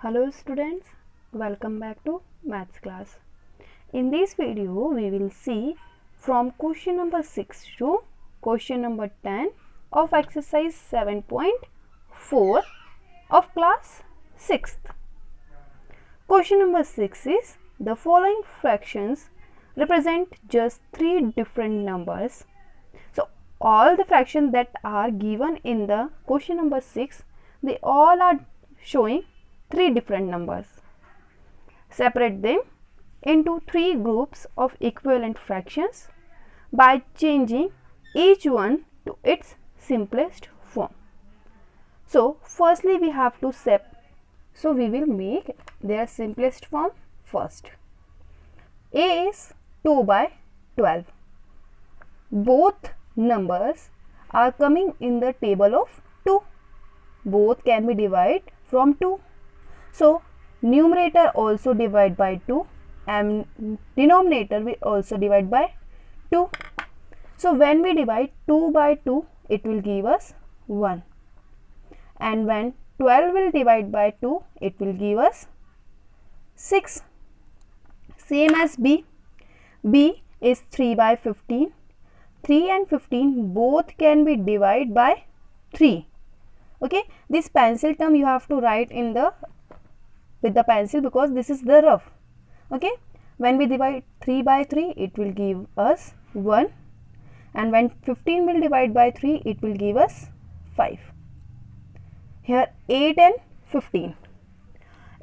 Hello students, welcome back to maths class. In this video we will see from question number 6 to question number 10 of exercise 7.4 of class 6th. Question number 6 is the following fractions represent just 3 different numbers. So all the fractions that are given in the question number 6, they all are showing 3 different numbers. Separate them into 3 groups of equivalent fractions by changing each one to its simplest form. So firstly we have to we will make their simplest form first. A is 2 by 12. Both numbers are coming in the table of 2. Both can be divided from 2. So numerator also divide by 2 and denominator we also divide by 2. So when we divide 2 by 2, it will give us 1. And when 12 will divide by 2, it will give us 6. Same as B. B is 3 by 15. 3 and 15 both can be divided by 3. Okay, this pencil term you have to write in the with the pencil because this is the rough. Okay, when we divide 3 by 3, it will give us 1, and when 15 will divide by 3, it will give us 5. Here 8 and 15.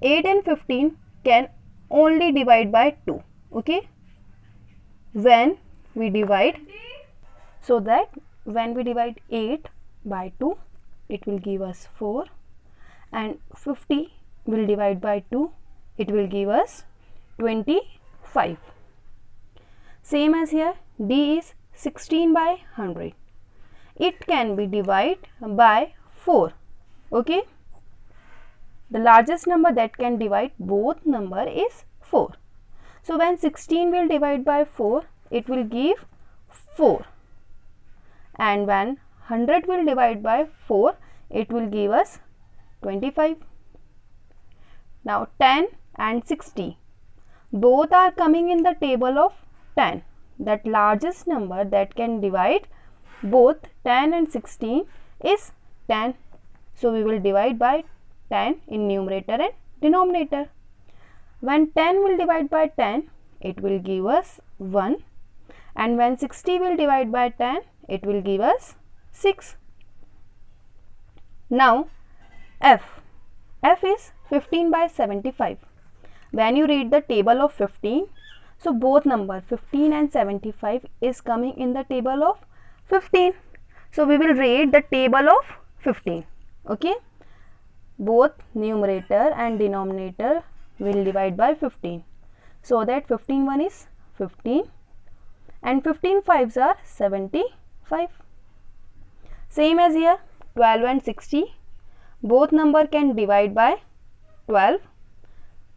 8 and 15 can only divide by 2. Okay, when we divide, so that when we divide 8 by 2, it will give us 4, and 50 will divide by 2, it will give us 25. Same as here, D is 16 by 100. It can be divided by 4. Okay, the largest number that can divide both number is 4. So when 16 will divide by 4, it will give 4, and when 100 will divide by 4, it will give us 25. Now 10 and 60 both are coming in the table of 10. That largest number that can divide both 10 and 16 is 10. So we will divide by 10 in numerator and denominator. When 10 will divide by 10, it will give us 1, and when 60 will divide by 10, it will give us 6. Now F. F is 15 by 75. When you read the table of 15, so both number 15 and 75 is coming in the table of 15. So we will read the table of 15. Okay, both numerator and denominator will divide by 15. So that 15 1 is 15 and 15 5s are 75. Same as here, 12 and 60. Both number can divide by 12.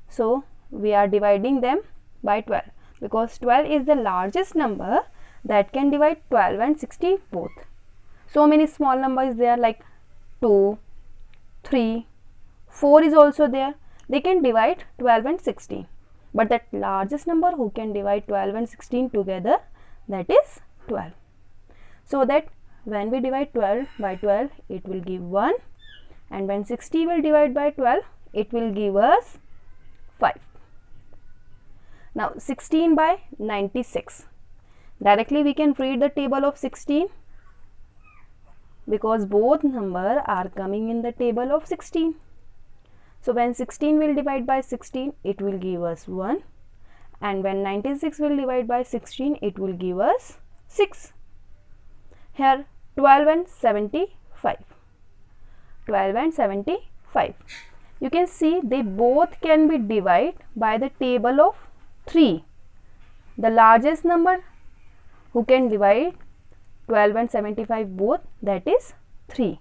So we are dividing them by 12 because 12 is the largest number that can divide 12 and 60 both. So many small numbers there like 2, 3, 4 is also there. They can divide 12 and 16. But that largest number who can divide 12 and 16 together, that is 12. So that when we divide 12 by 12, it will give 1. And when 60 will divide by 12, it will give us 5. Now 16 by 96. Directly we can read the table of 16 because both number are coming in the table of 16. So when 16 will divide by 16, it will give us 1, and when 96 will divide by 16, it will give us 6. Here 12 and 75. 12 and 75. You can see they both can be divided by the table of 3. The largest number who can divide 12 and 75 both, that is 3.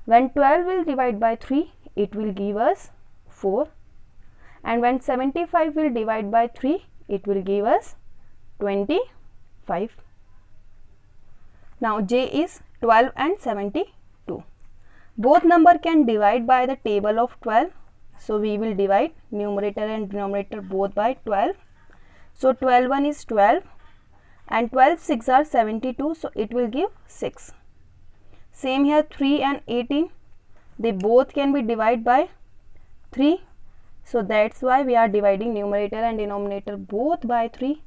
When 12 will divide by 3, it will give us 4, and when 75 will divide by 3, it will give us 25. Now J is 12 and 72. Both number can divide by the table of 12. So we will divide numerator and denominator both by 12. So 12 1 is 12 and 12 6 are 72, so it will give 6. Same here, 3 and 18, they both can be divided by 3. So that's why we are dividing numerator and denominator both by 3.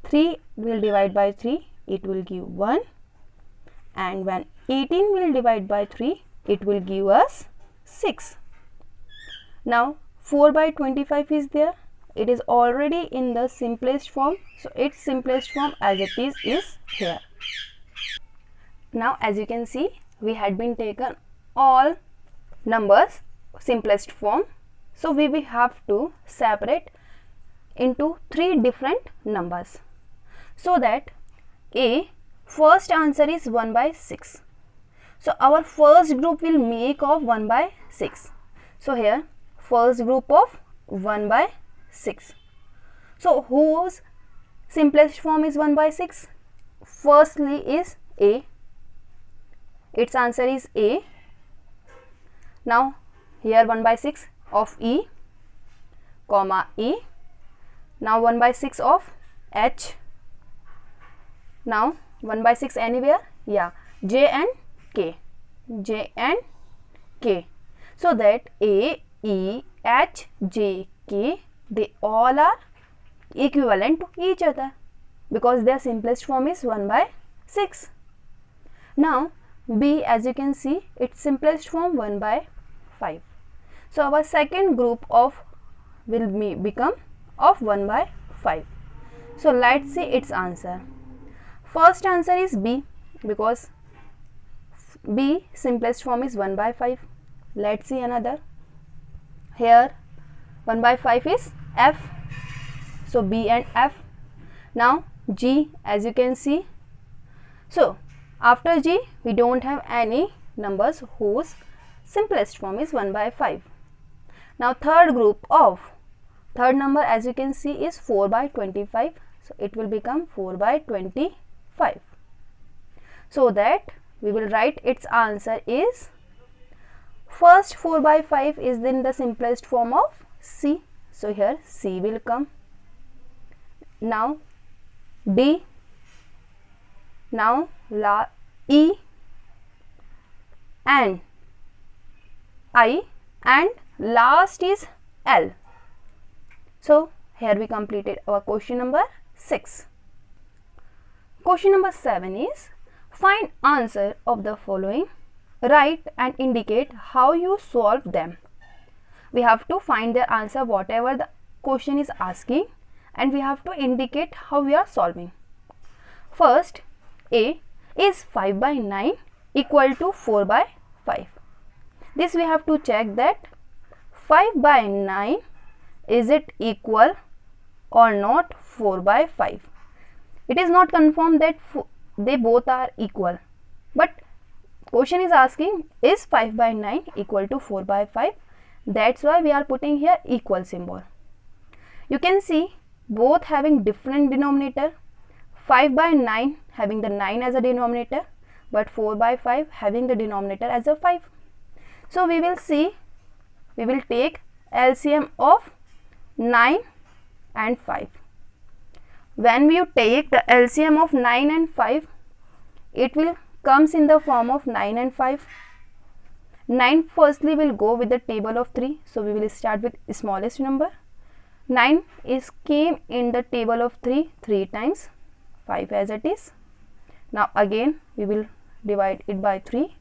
3 will divide by 3, it will give 1. And when 18 will divide by 3, it will give us 6. Now 4 by 25 is there. It is already in the simplest form. So its simplest form as it is here. Now as you can see, we had been taken all numbers simplest form. So we will have to separate into 3 different numbers. So that A, first answer is 1 by 6. So our first group will make of 1 by 6. So here first group of 1 by 6. So whose simplest form is 1 by 6? Firstly is A. Its answer is A. Now here 1 by 6 of E, comma E. Now 1 by 6 of H. Now 1 by 6 anywhere? Yeah, J and K. J and K. So that A, E, H, J, K, they all are equivalent to each other because their simplest form is 1 by 6. Now B, as you can see, its simplest form 1 by 5. So our second group of will become of 1 by 5. So let's see its answer. First answer is B because B simplest form is 1 by 5. Let's see another. Here 1 by 5 is F. So B and F. Now G, as you can see. So after G we don't have any numbers whose simplest form is 1 by 5. Now third number, as you can see, is 4 by 25. So it will become 4 by 25. So that we will write its answer is first 4 by 5 is in the simplest form of C. So here C will come. Now D. Now E and I, and last is L. So here we completed our question number 6. Question number 7 is find answer of the following. Write and indicate how you solve them. We have to find their answer whatever the question is asking, and we have to indicate how we are solving. First, A, is 5 by 9 equal to 4 by 5? This we have to check that 5 by 9, is it equal or not 4 by 5? It is not confirmed that they both are equal, but question is asking is 5 by 9 equal to 4 by 5? That's why we are putting here equal symbol. You can see both having different denominator. 5 by 9 having the 9 as a denominator, but 4 by 5 having the denominator as a 5. So we will take LCM of 9 and 5. When we take the LCM of 9 and 5, it will comes in the form of 9 and 5. 9 firstly will go with the table of 3, so we will start with smallest number. 9 came in the table of 3 times, 5 as it is. Now again we will divide it by 3.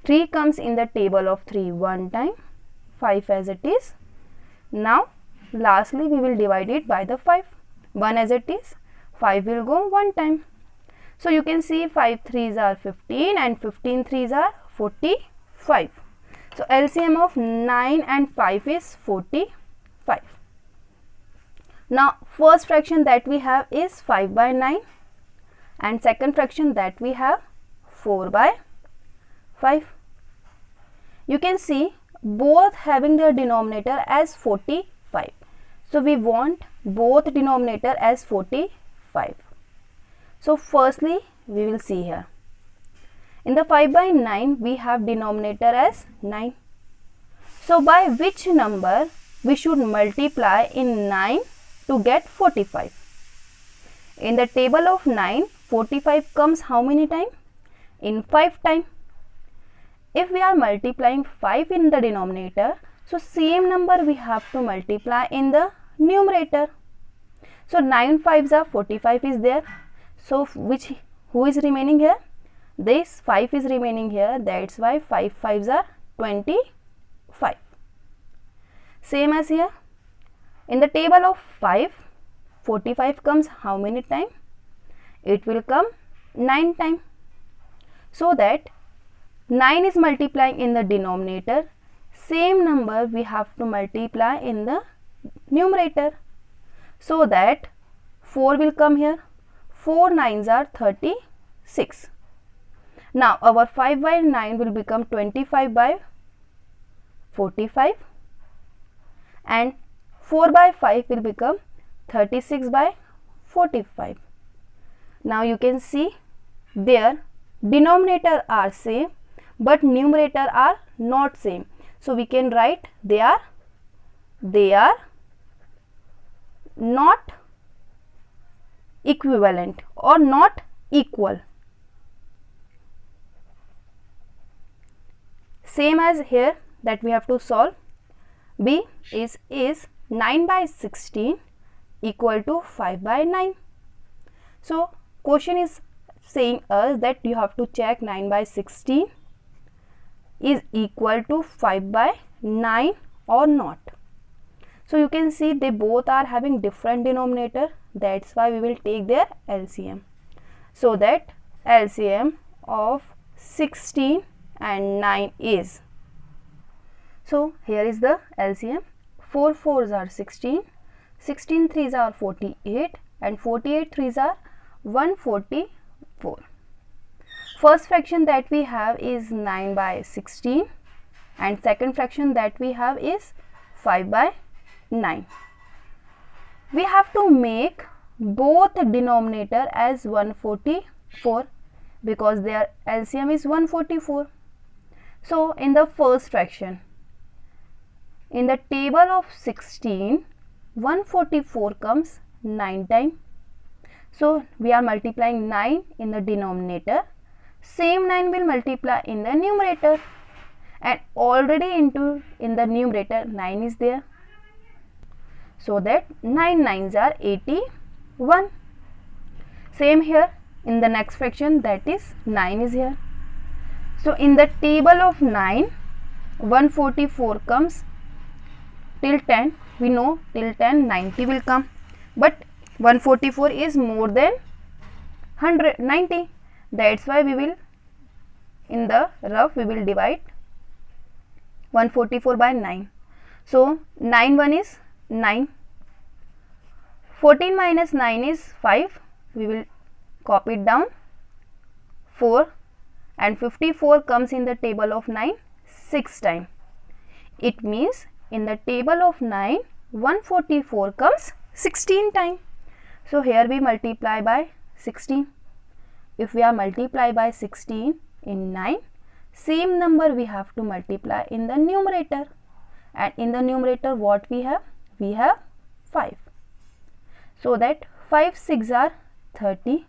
3 comes in the table of 3 one time, 5 as it is. Now lastly we will divide it by the 5, 1 as it is, 5 will go one time. So you can see 5 3s are 15 and 15 3s are 45. So LCM of 9 and 5 is 45. Now first fraction that we have is 5 by 9 and second fraction that we have 4 by 5. You can see both having their denominator as 45. So we want both denominator as 45. So firstly we will see here. In the 5 by 9 we have denominator as 9. So by which number we should multiply in 9 to get 45? In the table of 9, 45 comes how many times? In 5 times. If we are multiplying 5 in the denominator, so same number we have to multiply in the numerator. So 9 5s are 45 is there. So who is remaining here? This 5 is remaining here. That's why 5 5s are 25. Same as here. In the table of 5, 45 comes how many times? It will come 9 times. So that 9 is multiplying in the denominator. Same number we have to multiply in the numerator. So that 4 will come here. 4 9s are 36. Now our 5 by 9 will become 25 by 45 and 4 by 5 will become 36 by 45. Now you can see their denominator are same but numerator are not same. So we can write they are not equivalent or not equal. Same as here that we have to solve. B is 9 by 16 equal to 5 by 9. So question is saying us that you have to check 9 by 16 is equal to 5 by 9 or not. So you can see they both are having different denominator. That's why we will take their LCM. So that LCM of 16 and 9 is. So here is the LCM. 4 4s are 16, 16 3s are 48 and 48 3s are 144. First fraction that we have is 9 by 16 and second fraction that we have is 5 by 9. We have to make both denominator as 144 because their LCM is 144. So in the first fraction, in the table of 16, 144 comes 9 times. So we are multiplying 9 in the denominator. Same 9 will multiply in the numerator and already in the numerator 9 is there. So that 9 9s are 81. Same here in the next fraction, that is 9 is here. So in the table of 9, 144 comes till 10. We know till 10 90 will come, but 144 is more than 190. That's why we will in the rough we will divide 144 by 9. So 9 1 is 9. 14 minus 9 is 5. We will copy it down 4 and 54 comes in the table of 9 6 times. It means in the table of 9 144 comes 16 times. So here we multiply by 16. If we are multiply by 16 in 9, same number we have to multiply in the numerator, and in the numerator what we have? We have 5. So that 5 6 are 30,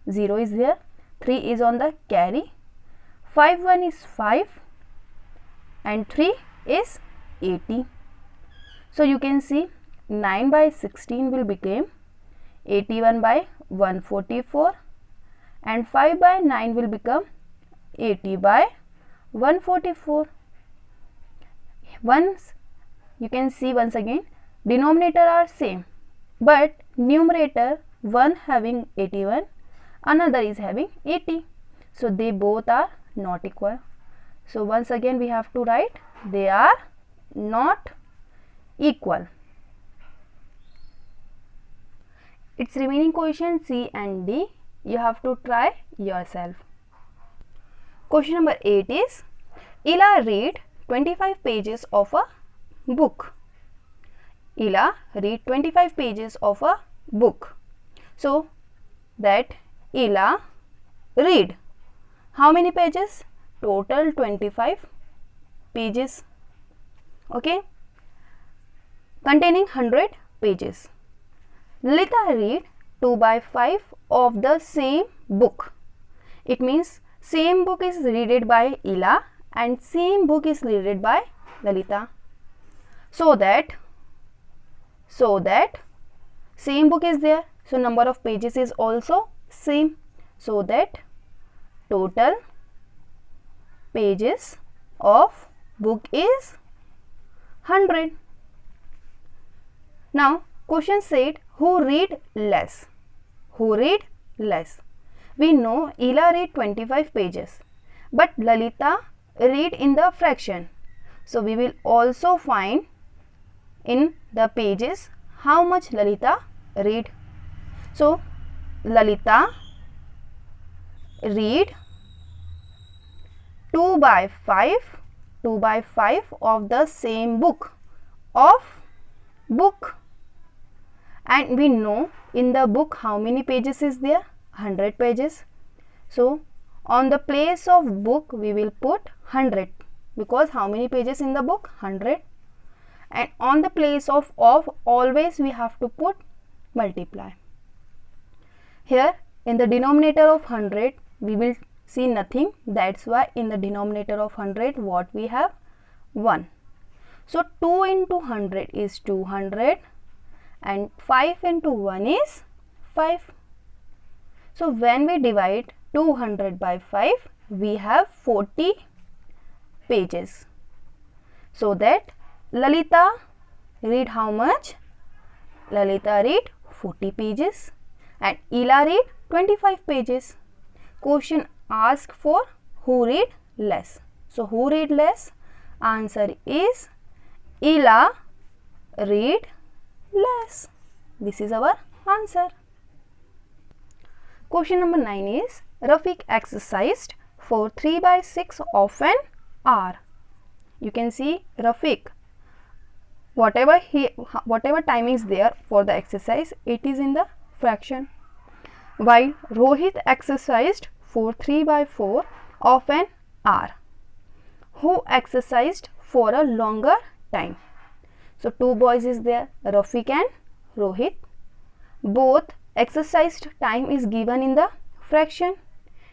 0 is there, 3 is on the carry, 5 1 is 5 and 3 is 80. So you can see 9 by 16 will become 81 by 144 and 5 by 9 will become 80 by 144. Once you can see once again denominator are same but numerator one having 81, another is having 80. So they both are not equal. So once again we have to write they are not equal. Its remaining question C and D you have to try yourself. Question number 8 is Ila read 25 pages of a book. Ila read 25 pages of a book. So that Ila read how many pages? Total 25 pages Okay, containing 100 pages. Lalita read 2 by 5 of the same book. It means same book is read by Ila and same book is read by Lalita. So that same book is there, so number of pages is also same, so that total pages of book is 100. Now question said who read less? Who read less? We know Ila read 25 pages, but Lalita read in the fraction. So we will also find in the pages how much Lalita read. So Lalita read 2 by 5 of the same book and we know in the book how many pages is there? 100 pages. So on the place of book we will put 100 because how many pages in the book? 100. And on the place of always we have to put multiply. Here in the denominator of 100 we will see nothing, that's why in the denominator of 100 what we have? 1. So 2 into 100 is 200 and 5 into 1 is 5. So when we divide 200 by 5 we have 40 pages. So that Lalita read how much? Lalita read 40 pages and Ila read 25 pages. Question asked for who read less. So who read less? Answer is Ila read less. This is our answer. Question number 9 is Rafiq exercised for 3 by 6 of an hour. You can see Rafiq, whatever time is there for the exercise, it is in the fraction, while Rohit exercised for 3 by 4 of an hour. Who exercised for a longer time? So two boys is there, Rafiq and Rohit. Both exercised time is given in the fraction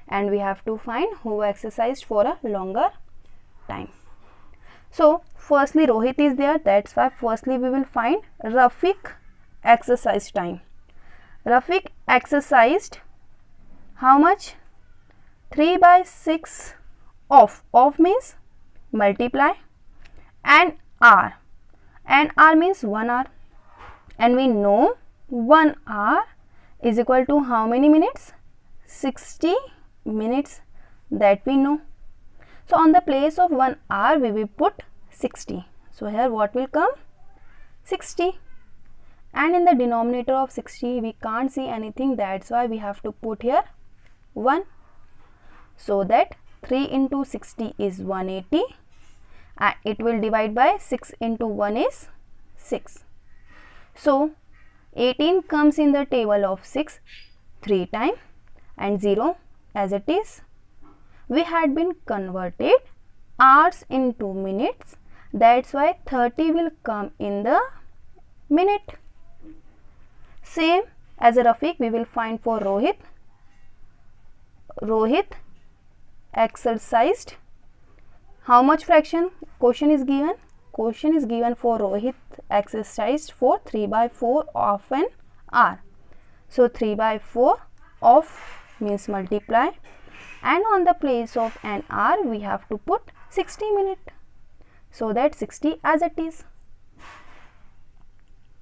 and we have to find who exercised for a longer time. So firstly Rohit is there, that's why firstly we will find Rafiq exercise time. Rafiq exercised how much? 3 by 6 of means multiply and hour means 1 hour, and we know 1 hour is equal to how many minutes? 60 minutes, that we know. So on the place of 1 hour we will put 60. So here what will come? 60. And in the denominator of 60 we can't see anything, that's why we have to put here 1. So that 3 into 60 is 180 and it will divide by 6 into 1 is 6. So 18 comes in the table of 6 3 times and 0 as it is. We had been converted hours into minutes, that's why 30 will come in the minute. Same as a Rafiq we will find for Rohit. Rohit exercised how much fraction? Question is given. Question is given for Rohit exercised for 3 by 4 of an hour. So 3 by 4 of means multiply, and on the place of an hour we have to put 60 minutes. So that 60 as it is.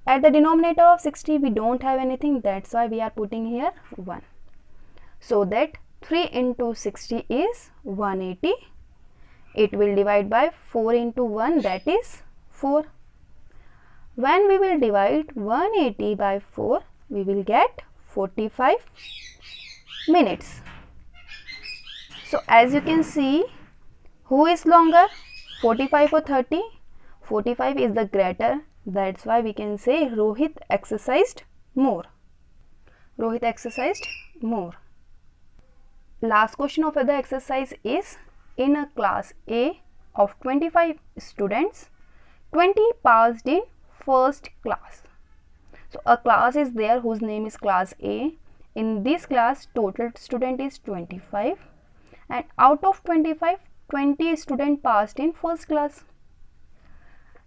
At the denominator of 60 we don't have anything, that's why we are putting here 1. So that 3 into 60 is 180. It will divide by 4 into 1, that is 4. When we will divide 180 by 4, we will get 45 minutes. So as you can see, who is longer? 45 or 30? 45 is the greater, that's why we can say Rohit exercised more. Rohit exercised more. Last question of the exercise is, in a class A of 25 students, 20 passed in first class. So a class is there whose name is class A. In this class total student is 25, and out of 25, 20 student passed in first class.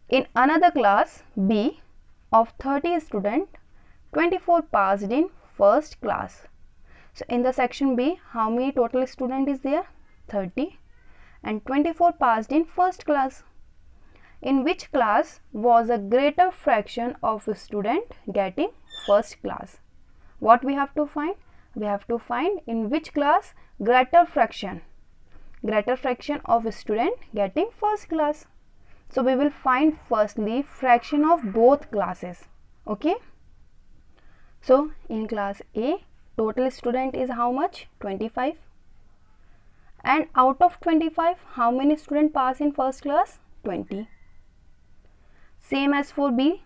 In another class B of 30 student, 24 passed in first class. So in the section B, how many total student is there? 30, and 24 passed in first class. In which class was a greater fraction of student getting first class? What we have to find? We have to find in which class greater fraction of student getting first class. So we will find firstly fraction of both classes. Okay. So in class A, total student is how much? 25. And out of 25, how many students pass in first class? 20. Same as for B,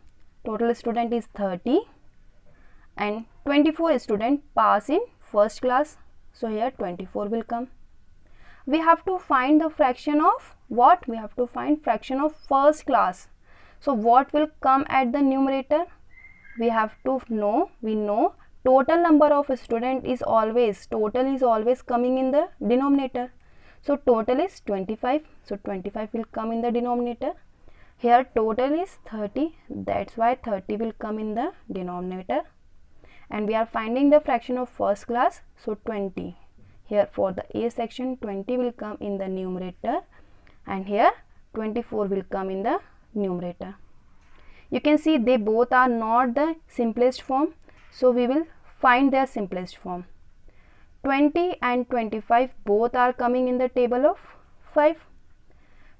total student is 30 and 24 students pass in first class. So here 24 will come. We have to find the fraction of what? We have to find fraction of first class. So what will come at the numerator? We have to know, we know total number of student is always, total is always coming in the denominator. So total is 25. So 25 will come in the denominator. Here total is 30. That's why 30 will come in the denominator. And we are finding the fraction of first class. So 20. Here for the A section, 20 will come in the numerator. And here 24 will come in the numerator. You can see they both are not the simplest form. So we will find their simplest form. 20 and 25 both are coming in the table of 5.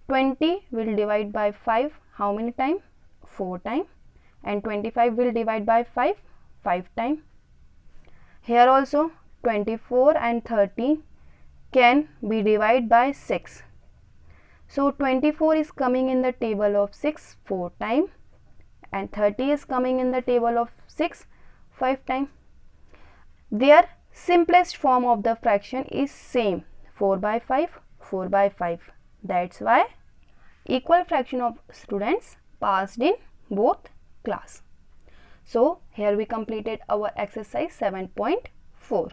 20 will divide by 5 how many times? 4 times. And 25 will divide by 5 times. Here also 24 and 30 can be divided by 6. So 24 is coming in the table of 6 4 times, and 30 is coming in the table of 6 5 times. Their simplest form of the fraction is same, 4 by 5 4 by 5. That's why equal fraction of students passed in both class. So here we completed our exercise 7.4.